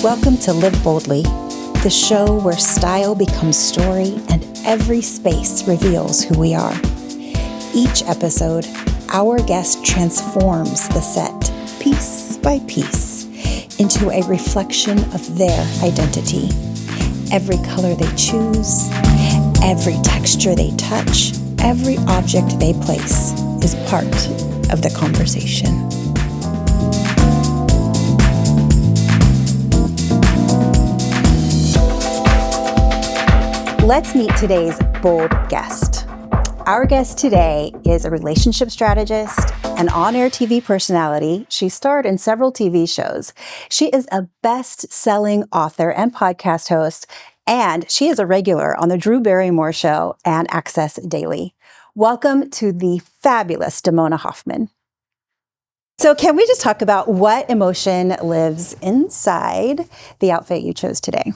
Welcome to Live Boldly, the show where style becomes story and every space reveals who we are. Each episode, our guest transforms the set, piece by piece, into a reflection of their identity. Every color they choose, every texture they touch, every object they place is part of the conversation. Let's meet today's bold guest. Our guest today is a relationship strategist, an on-air TV personality. She starred in several TV shows. She is a best-selling author and podcast host, and she is a regular on The Drew Barrymore Show and Access Daily. Welcome to the fabulous Damona Hoffman. So can we just talk about what emotion lives inside the outfit you chose today?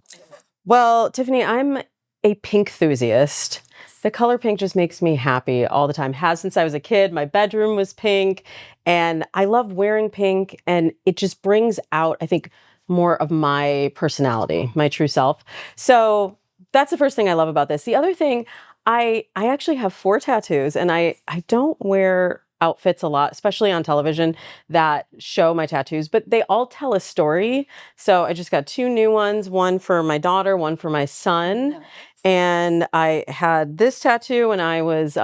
Well, Tiffany, I'm a pink enthusiast. The color pink just makes me happy all the time. Has since I was a kid. My bedroom was pink, and I love wearing pink, and it just brings out, I think, more of my personality, my true self. So that's the first thing I love about this. The other thing, I actually have 4 tattoos, and I don't wear outfits a lot, especially on television, that show my tattoos, but they all tell a story. So I just got 2 new ones, one for my daughter, one for my son. Nice. And I had this tattoo when I was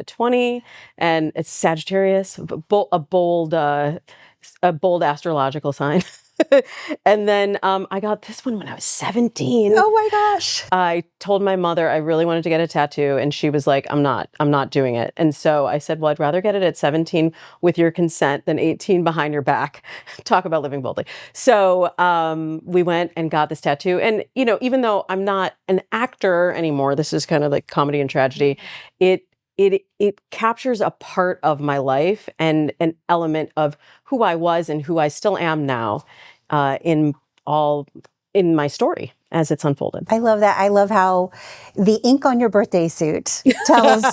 20, and it's Sagittarius, a bold astrological sign. And then I got this one when I was 17. Oh my gosh. I told my mother I really wanted to get a tattoo, and she was like, I'm not doing it. And so I said, well, I'd rather get it at 17 with your consent than 18 behind your back. Talk about living boldly. So we went and got this tattoo. And, you know, even though I'm not an actor anymore, this is kind of like comedy and tragedy, it captures a part of my life and an element of who I was and who I still am now in my story as it's unfolded. I love that. I love how the ink on your birthday suit tells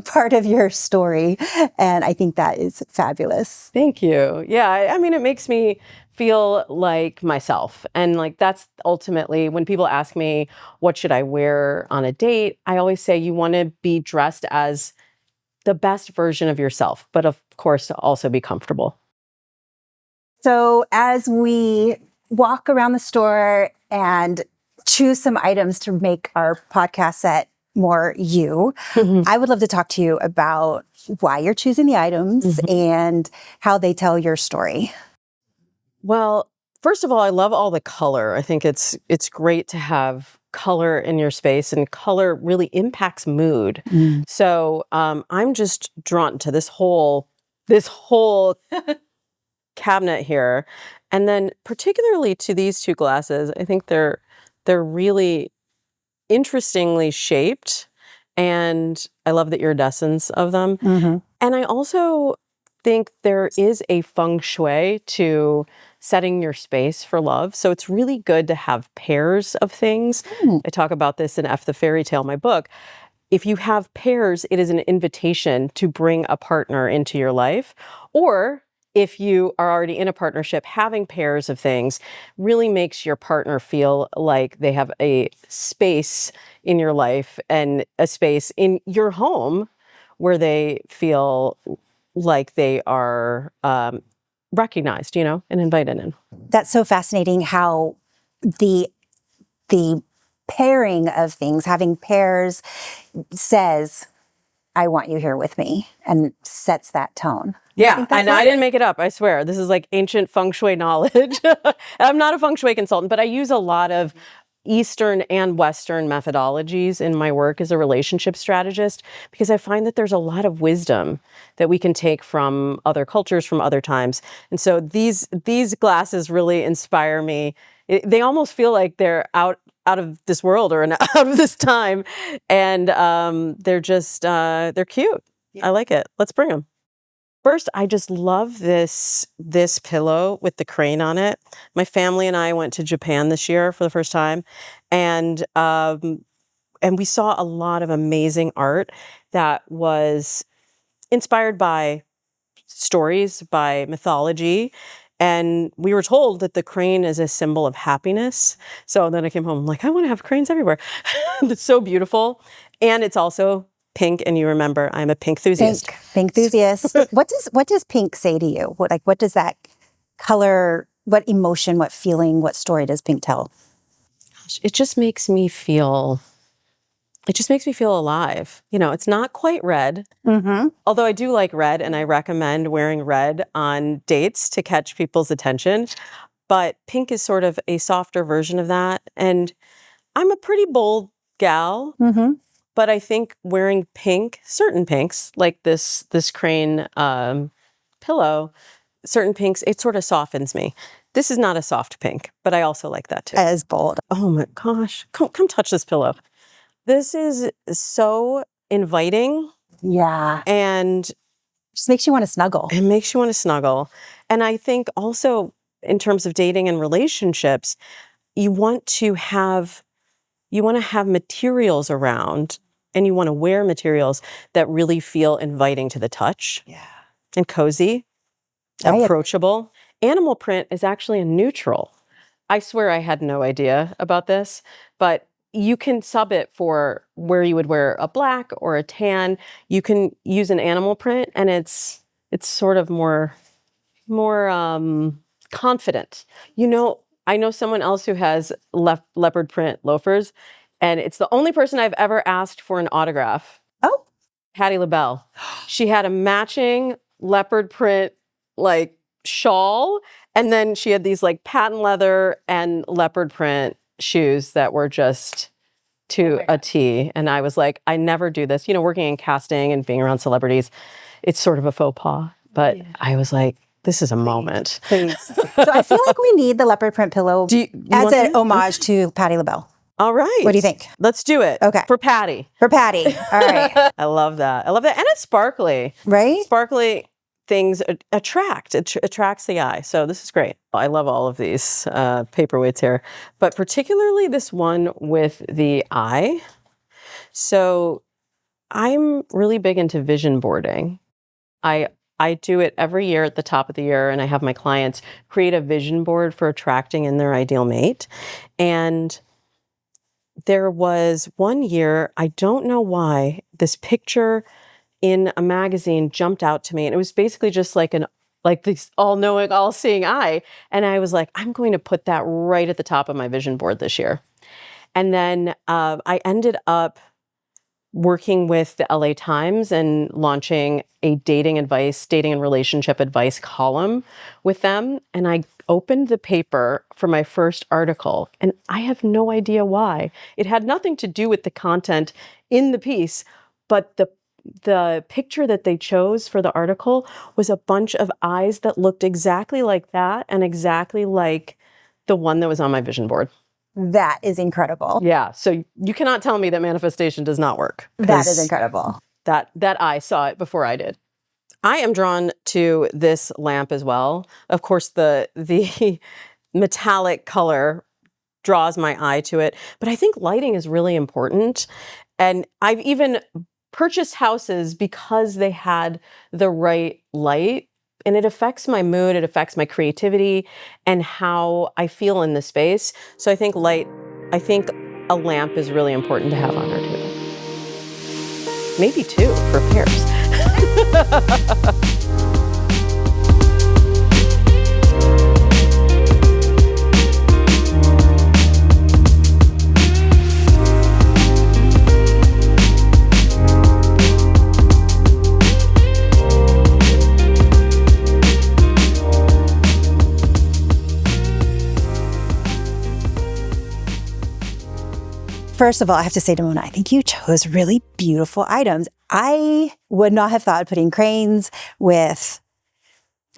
part of your story. And I think that is fabulous. Thank you. Yeah, I mean, it makes me feel like myself. And like, that's ultimately when people ask me, what should I wear on a date? I always say you want to be dressed as the best version of yourself, but of course, to also be comfortable. So as we walk around the store and choose some items to make our podcast set more you, I would love to talk to you about why you're choosing the items and how they tell your story. Well, first of all, I love all the color. I think it's great to have color in your space, and color really impacts mood. So I'm just drawn to this whole cabinet here, and then particularly to these 2 glasses. I think they're really interestingly shaped, and I love the iridescence of them. And I also think there is a feng shui to setting your space for love. So it's really good to have pairs of things. I talk about this in F the Fairy Tale, my book. If you have pairs, it is an invitation to bring a partner into your life. Or if you are already in a partnership, having pairs of things really makes your partner feel like they have a space in your life and a space in your home where they feel like they are recognized, and invited in. That's so fascinating how the pairing of things, having pairs, says, I want you here with me, and sets that tone. Yeah, and I didn't make it up, I swear. This is like ancient feng shui knowledge. I'm not a feng shui consultant, but I use a lot of Eastern and Western methodologies in my work as a relationship strategist, because I find that there's a lot of wisdom that we can take from other cultures, from other times. And so these glasses really inspire me. They almost feel like they're out of this world or out of this time. And they're just, they're cute. Yeah. I like it. Let's bring them. First, I just love this pillow with the crane on it. My family and I went to Japan this year for the first time, and we saw a lot of amazing art that was inspired by stories, by mythology, And we were told that the crane is a symbol of happiness. So then I came home, I'm like, I want to have cranes everywhere. It's so beautiful. And it's also pink. And you remember, I'm a pink enthusiast. Pink enthusiast. What does pink say to you? What does that color, what emotion, what feeling, what story does pink tell? It just makes me feel alive. You know, it's not quite red. Mm-hmm. Although I do like red, and I recommend wearing red on dates to catch people's attention. But pink is sort of a softer version of that. And I'm a pretty bold gal, Mm-hmm. but I think wearing pink, certain pinks, like this crane pillow, certain pinks, it sort of softens me. This is not a soft pink, but I also like that too. As bold. Oh my gosh, come touch this pillow. This is so inviting. Yeah. And just makes you want to snuggle. It makes you want to snuggle. And I think also in terms of dating and relationships, you want to have materials around, and you want to wear materials that really feel inviting to the touch. Yeah. And cozy, approachable. Animal print is actually a neutral. I swear I had no idea about this, but you can sub it for where you would wear a black or a tan. You can use an animal print, and it's sort of more confident. You know, I know someone else who has leopard print loafers, and it's the only person I've ever asked for an autograph. Oh, Patti LaBelle. She had a matching leopard print like shawl, and then she had these like patent leather and leopard print shoes that were just to a T. And I was like, I never do this. You know, working in casting and being around celebrities, it's sort of a faux pas. But I was like, this is a moment. Please. So I feel like we need the leopard print pillow as an homage to Patti LaBelle. All right. What do you think? Let's do it. Okay. For Patti. For Patti. All right. I love that. And it's sparkly. Right? Sparkly things attract. It attracts the eye. So this is great. I love all of these paperweights here, but particularly this one with the eye. So I'm really big into vision boarding. I do it every year at the top of the year, and I have my clients create a vision board for attracting in their ideal mate. And there was one year, I don't know why, this picture in a magazine jumped out to me, and it was basically just like this all-knowing, all-seeing eye. And I was like, I'm going to put that right at the top of my vision board this year. And then I ended up working with the LA Times and launching a dating and relationship advice column with them. And I opened the paper for my first article, and I have no idea why. It had nothing to do with the content in the piece, but the picture that they chose for the article was a bunch of eyes that looked exactly like that and exactly like the one that was on my vision board. That is incredible. Yeah. So you cannot tell me that manifestation does not work. That is incredible. That eye saw it before I did. I am drawn to this lamp as well. Of course, the metallic color draws my eye to it, but I think lighting is really important. And I've even purchased houses because they had the right light, and it affects my mood, it affects my creativity and how I feel in the space. So I think a lamp is really important to have on our table. Maybe two for pairs. First of all, I have to say, Damona, I think you chose really beautiful items. I would not have thought of putting cranes with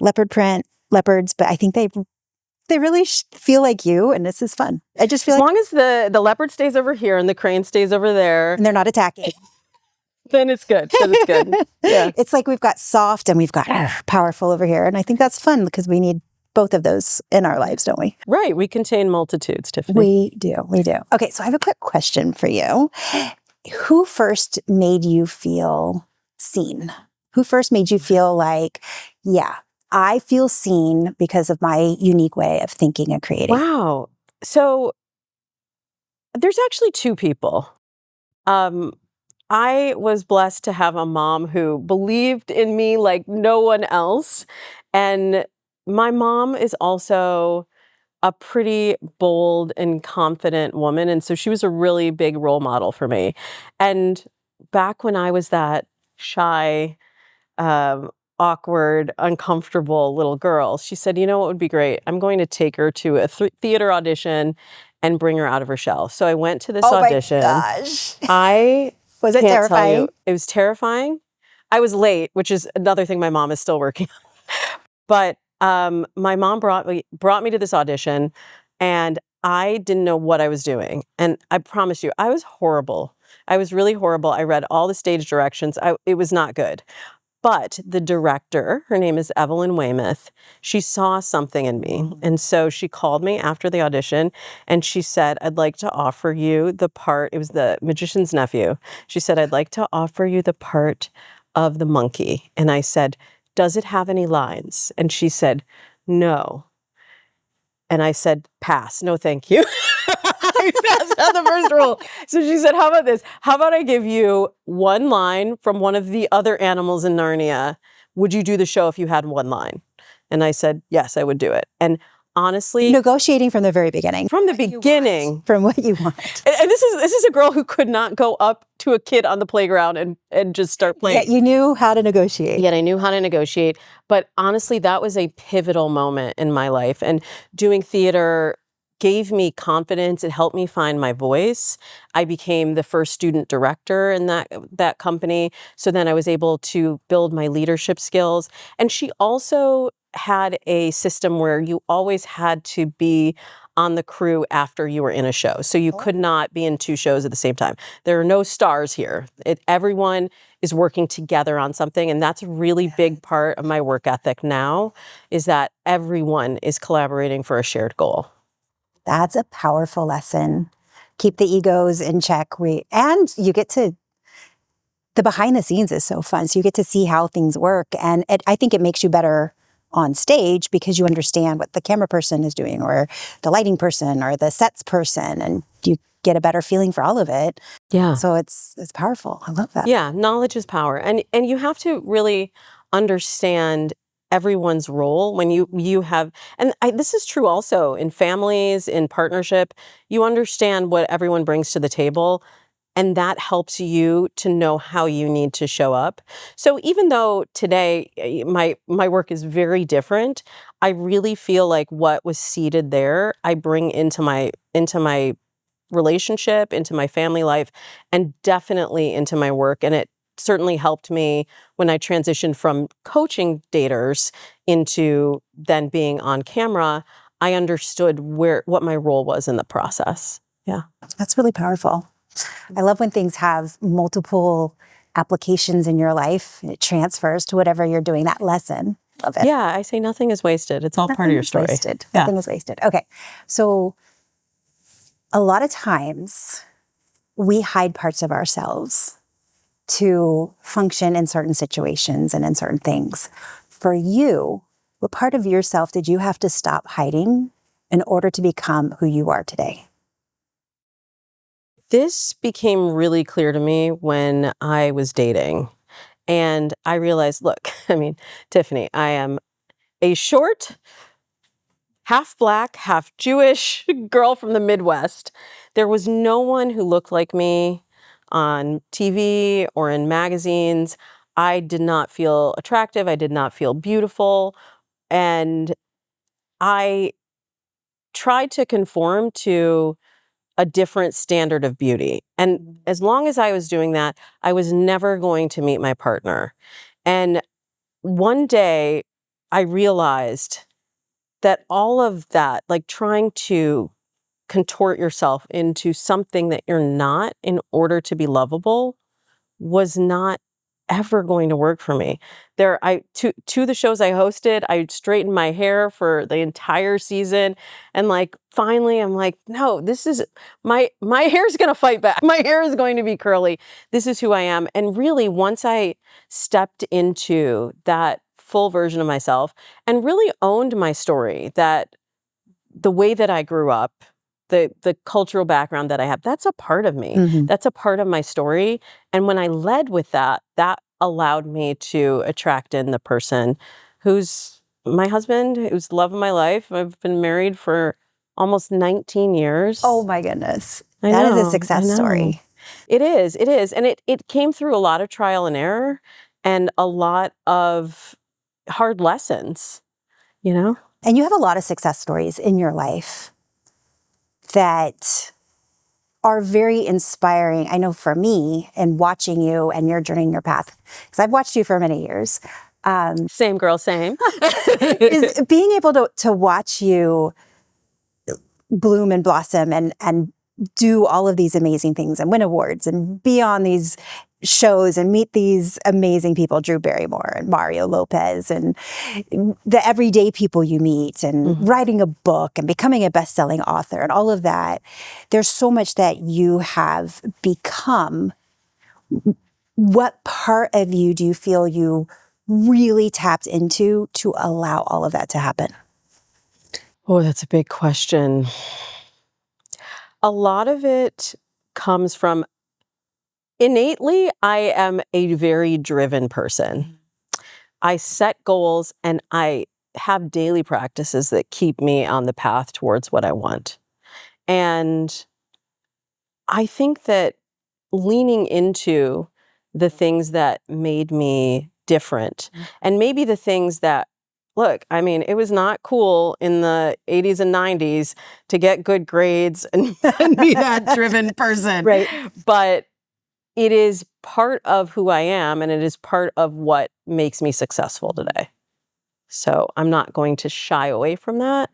leopard print leopards, but I think they really feel like you, and this is fun. I just feel as long as the leopard stays over here and the crane stays over there, and they're not attacking, then it's good. It's good. Yeah, it's like we've got soft and we've got powerful over here, and I think that's fun because we need both of those in our lives, don't we? Right. We contain multitudes, Tiffany. We do. Okay, so I have a quick question for you. Who first made you feel seen? Who first made you feel like, yeah, I feel seen because of my unique way of thinking and creating. Wow. So there's actually two people. I was blessed to have a mom who believed in me like no one else. And my mom is also a pretty bold and confident woman. And so she was a really big role model for me. And back when I was that shy, awkward, uncomfortable little girl, she said, you know what would be great? I'm going to take her to a theater audition and bring her out of her shell. So I went to this audition. Oh my gosh. I Was it can't tell terrifying? you, it was terrifying. I was late, which is another thing my mom is still working on. But my mom brought me to this audition, and I didn't know what I was doing. And I promise you, I was horrible. I was really horrible. I read all the stage directions. It was not good. But the director, her name is Evelyn Weymouth, she saw something in me. And so she called me after the audition and she said, I'd like to offer you the part, it was the magician's nephew. She said, I'd like to offer you the part of the monkey. And I said, does it have any lines? And she said, no. And I said, pass, no thank you. I passed out the first rule. So she said, how about this? How about I give you one line from one of the other animals in Narnia? Would you do the show if you had one line? And I said, yes, I would do it. And honestly, Negotiating from the very beginning. from the beginning, From what you want. and this is a girl who could not go up to a kid on the playground and just start playing. Yet you knew how to negotiate. Yet I knew how to negotiate. But honestly, that was a pivotal moment in my life. And doing theater gave me confidence. It helped me find my voice. I became the first student director in that company. So then I was able to build my leadership skills. And she also had a system where you always had to be on the crew after you were in a show. So you could not be in two shows at the same time. There are no stars here. Everyone is working together on something. And that's a really big part of my work ethic now, is that everyone is collaborating for a shared goal. That's a powerful lesson. Keep the egos in check. And you get to, the behind the scenes is so fun. So you get to see how things work. And I think it makes you better on stage because you understand what the camera person is doing or the lighting person or the sets person. And you get a better feeling for all of it. Yeah. So it's powerful. I love that. Yeah, knowledge is power. And you have to really understand everyone's role when you have, and this is true also in families, in partnership, you understand what everyone brings to the table, and that helps you to know how you need to show up. So even though today my work is very different, I really feel like what was seeded there, I bring into my relationship, into my family life, and definitely into my work. And it certainly helped me when I transitioned from coaching daters into then being on camera. I understood what my role was in the process. Yeah. That's really powerful. I love when things have multiple applications in your life. It transfers to whatever you're doing, that lesson. Love it. Yeah, I say nothing is wasted. It's all part of your story. Wasted. Yeah. Nothing is wasted. Okay. So a lot of times we hide parts of ourselves to function in certain situations and in certain things. For you, what part of yourself did you have to stop hiding in order to become who you are today? This became really clear to me when I was dating. And I realized, look, I mean, Tiffany, I am a short, half black, half Jewish girl from the Midwest. There was no one who looked like me on TV or in magazines. I did not feel attractive. I did not feel beautiful. And I tried to conform to a different standard of beauty. And as long as I was doing that, I was never going to meet my partner. And one day I realized that all of that, like trying to contort yourself into something that you're not in order to be lovable, was not ever going to work for me. To the shows I hosted, I straightened my hair for the entire season. And like, finally, I'm like, no, this is, my hair's going to fight back. My hair is going to be curly. This is who I am. And really, once I stepped into that full version of myself and really owned my story, that the way that I grew up, the cultural background that I have, that's a part of me. Mhm. That's a part of my story. And when I led with that, that allowed me to attract in the person who's my husband, who's the love of my life. I've been married for almost 19 years. Oh my goodness. I That is a know, I success know. story. It is, it is. And it came through a lot of trial and error and a lot of hard lessons, you know? And you have a lot of success stories in your life that are very inspiring. I know for me, and watching you and your journey and your path, because I've watched you for many years, Same girl, same. is being able to watch you bloom and blossom and do all of these amazing things and win awards and be on these shows and meet these amazing people, Drew Barrymore and Mario Lopez, and the everyday people you meet, and writing a book and becoming a best-selling author and all of that. There's so much that you have become. What part of you do you feel you really tapped into to allow all of that to happen? Oh, that's a big question. A lot of it comes from innately, I am a very driven person. I set goals and I have daily practices that keep me on the path towards what I want. And I think that leaning into the things that made me different, and maybe the things that, look, I mean, it was not cool in the 80s and 90s to get good grades and, and be that driven person. Right. But it is part of who I am, and it is part of what makes me successful today. So I'm not going to shy away from that.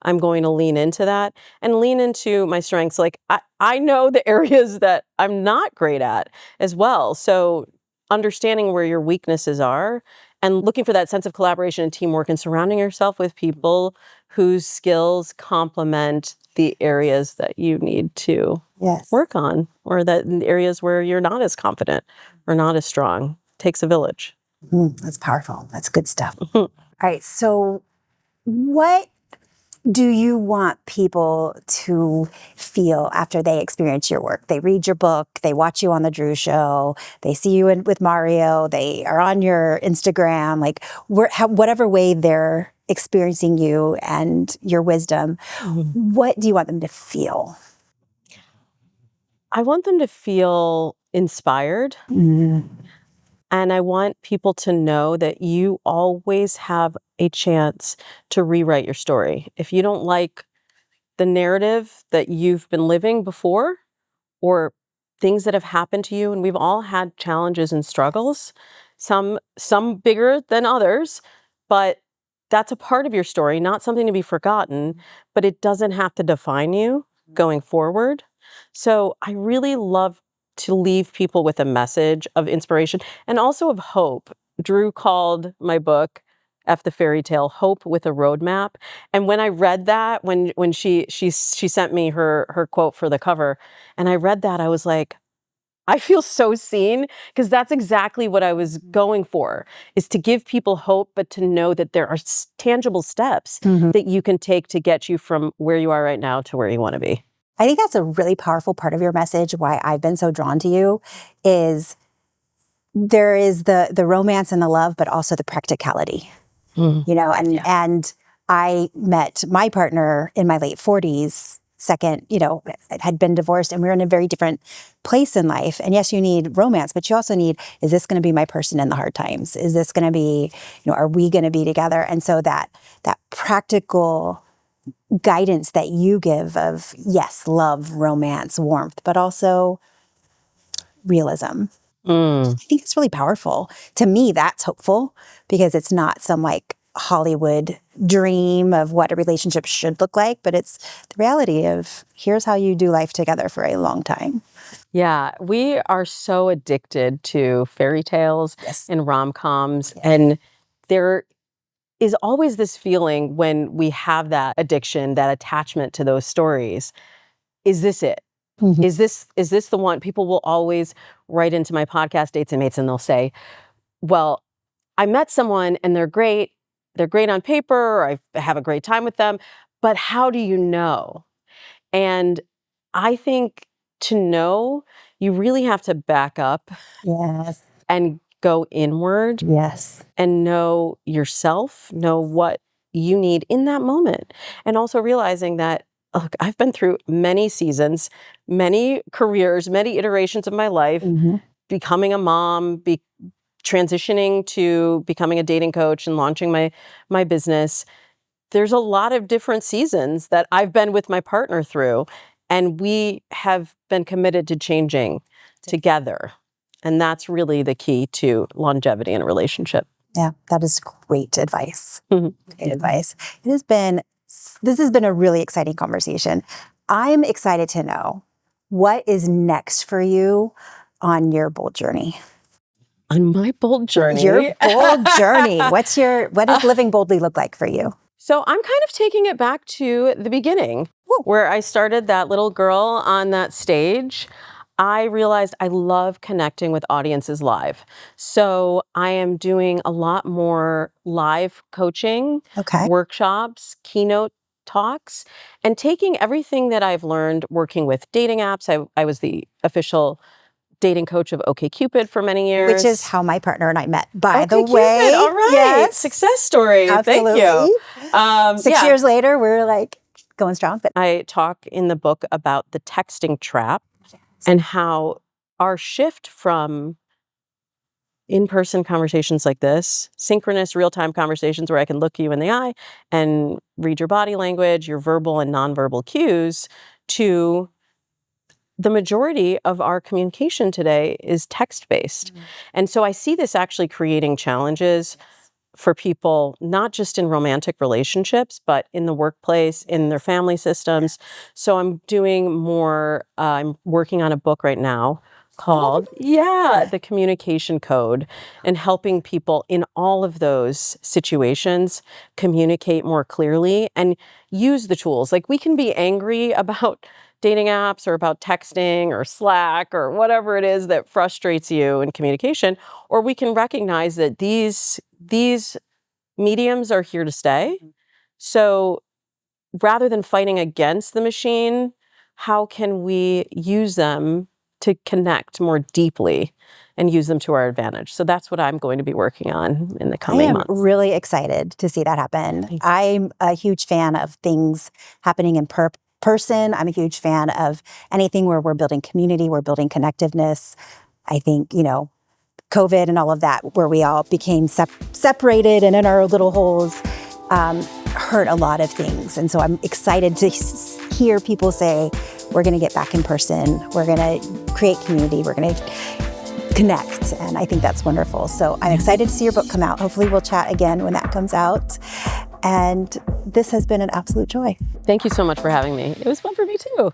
I'm going to lean into that and lean into my strengths. Like I know the areas that I'm not great at as well. So understanding where your weaknesses are and looking for that sense of collaboration and teamwork and surrounding yourself with people whose skills complement the areas that you need to work on, or that in areas where you're not as confident or not as strong. Takes a village. That's powerful. That's good stuff. All right. So what do you want people to feel after they experience your work? They read your book, they watch you on the Drew Show, they see you with Mario, they are on your Instagram, like whatever way they're experiencing you and your wisdom, what do you want them to feel? I want them to feel inspired. And I want people to know that you always have a chance to rewrite your story. If you don't like the narrative that you've been living before, or things that have happened to you, and we've all had challenges and struggles, some bigger than others, but that's a part of your story, not something to be forgotten, but it doesn't have to define you going forward. So I really love to leave people with a message of inspiration and also of hope. Drew called my book, F the Fairy Tale, Hope with a Roadmap. And when I read that, when she sent me her quote for the cover, and I read that, I was like, I feel so seen, because that's exactly what I was going for, is to give people hope, but to know that there are tangible steps that you can take to get you from where you are right now to where you want to be. I think that's a really powerful part of your message. Why I've been so drawn to you is there is the romance and the love, but also the practicality. You know, and I met my partner in my late 40s, second, had been divorced, and we were in a very different place in life. And yes, you need romance, but you also need, is this going to be my person in the hard times? Is this going to be, are we going to be together? And so that practical guidance that you give of, yes, love, romance, warmth, but also realism. I think it's really powerful. To me, that's hopeful, because it's not some like Hollywood dream of what a relationship should look like, but it's the reality of here's how you do life together for a long time. Yeah, we are so addicted to fairy tales and rom-coms, and there is always this feeling when we have that addiction, that attachment to those stories. Is this it? Is this the one? People will always write into my podcast, Dates and Mates, and they'll say, well, I met someone and they're great on paper, or I have a great time with them, but how do you know? And I think to know, you really have to back up Yes. and go inward Yes. and know yourself, know what you need in that moment. And also realizing that, look, I've been through many seasons, many careers, many iterations of my life, becoming a mom, transitioning to becoming a dating coach and launching my business. There's a lot of different seasons that I've been with my partner through, and we have been committed to changing together. And that's really the key to longevity in a relationship. Yeah, that is great advice. Mhm. Great advice. This has been a really exciting conversation. I'm excited to know what is next for you on your bold journey. On my bold journey. Your bold journey. What does living boldly look like for you? So I'm kind of taking it back to the beginning, where I started that little girl on that stage. I realized I love connecting with audiences live. So I am doing a lot more live coaching, workshops, keynote talks, and taking everything that I've learned working with dating apps. I was the official dating coach of OkCupid for many years. Which is how my partner and I met, by the OkCupid, way. all right. Yes. Success story. Absolutely. Thank you. 6 years later, we're like going strong. But I talk in the book about the texting trap and how our shift from in-person conversations like this, synchronous real-time conversations where I can look you in the eye and read your body language, your verbal and nonverbal cues, to the majority of our communication today is text-based. And so I see this actually creating challenges for people, not just in romantic relationships, but in the workplace, in their family systems. So I'm doing more, I'm working on a book right now called, The Communication Code, and helping people in all of those situations communicate more clearly and use the tools. Like, we can be angry about dating apps or about texting or Slack or whatever it is that frustrates you in communication, or we can recognize that these mediums are here to stay. So rather than fighting against the machine, how can we use them to connect more deeply and use them to our advantage? So that's what I'm going to be working on in the coming months. I am really excited to see that happen. I'm a huge fan of things happening in person. I'm a huge fan of anything where we're building community, we're building connectiveness. I think, COVID and all of that, where we all became separated and in our little holes, hurt a lot of things. And so I'm excited to hear people say, we're going to get back in person, we're going to create community, we're going to connect. And I think that's wonderful. So I'm excited to see your book come out. Hopefully we'll chat again when that comes out. And this has been an absolute joy. Thank you so much for having me. It was fun for me too.